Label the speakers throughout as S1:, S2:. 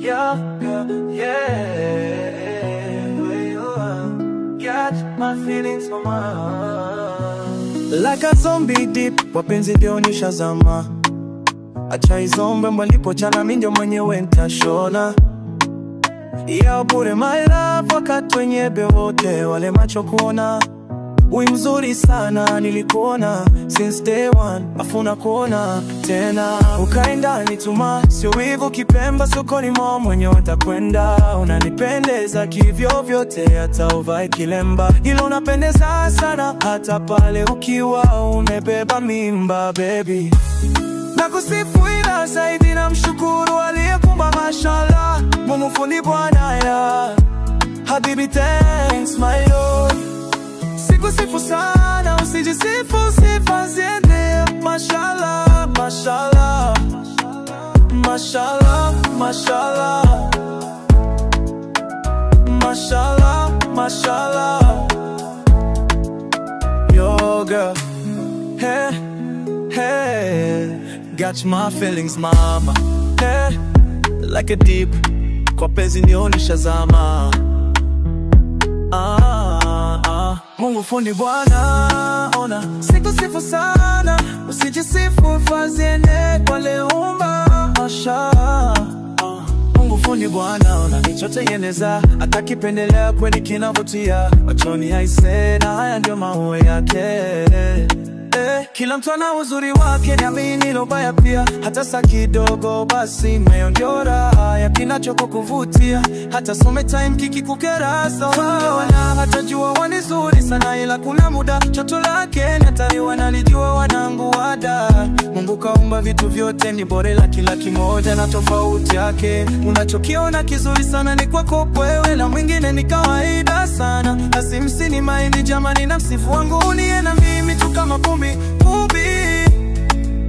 S1: Yeah, yeah, yeah. Where you are, got my feelings on my heart. Like a zombie deep, wapenzi ndio nishazama. Acha hizo mbembe nilipochana mimi ndio mwenyewe nitashona. Yeah, pure my love wakati wenyebe wote wale macho kuona. Ui mzuri sana nilikuona since day one, afuna kuona tena. Ukaenda nituma, sio wivu kipemba sokoni mwa mwenye utakwenda. Unanipendeza kivyo vyote hata uvae kilemba. Hilo unapendeza sana hata pale ukiwa umebeba mimba baby. Nakusifu ila zaidi na mshukuru aliyekumba mashallah. Mungu fundi Bwana ya Habibi thanks my lord. Sikusifu sana usijisifu sifa ziende. Mashallah, mashallah, mashallah, mashallah, mashallah, mashallah. Yo girl, hey, hey, got my feelings mama. Hey, like a deep, kwa penzi ndio nishazama. Mungu fundi Bwana, ona sikusifu sana usijisifu faziene kwa leumba asha. Mungu fundi Bwana, ona nichote yeneza atakipendelea kweni kinavutia. Machoni haisena haya ndio mawe yake. Kila mtu ana uzuri wake niamini lobaya pia. Hata saa kidogo basi meyo ndio raha ya kinachokuvutia. Hata summertime kikikukera sawa. Hata jua wani zuri sana ila kuna muda choto lake natariwa nalijua wanangu wada. Mungu kaumba vitu vyote ni bora la kila kimoja na tofauti yake. Unachokiona kizuri sana ni kwako wewe na mwingine ni kawaida sana. Asimsini maindi jamani na msifu wangu niye na mimi tu kama pumbi.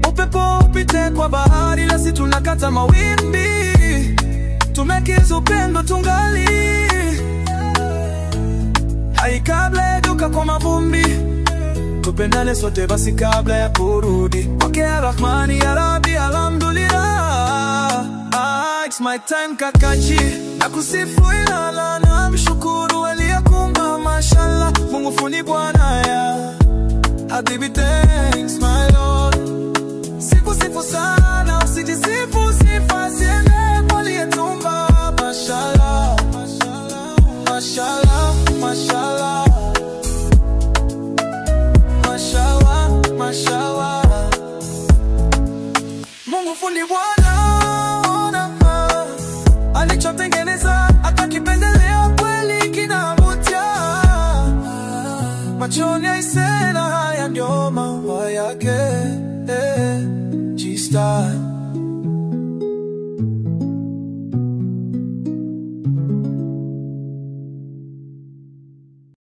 S1: Upepo upite kwa bahari lasi tunakata mawimbi. Tumekizu upendo tungali hai kabla duka kwa mavumbi. Tupendane sote basi kabla ya kurudi. Pokea Rahmani ya Rabbi alhamdulillah. It's my time kakachi. Nakusifu ilala na mshukuru aliyekumba mashallah. Mungu fundi Bwana ya Habibi thanks my lord. Sikusifu sana usijisifu sifa ziende kwa aliyetumba. Mashallah, mashallah, mashallah, mashallah, mashallah. Mungu fundi Bwana, ona alichotengeneza atakipendelea kweli kinavutia. Machoni haisena haya ndio maua yake.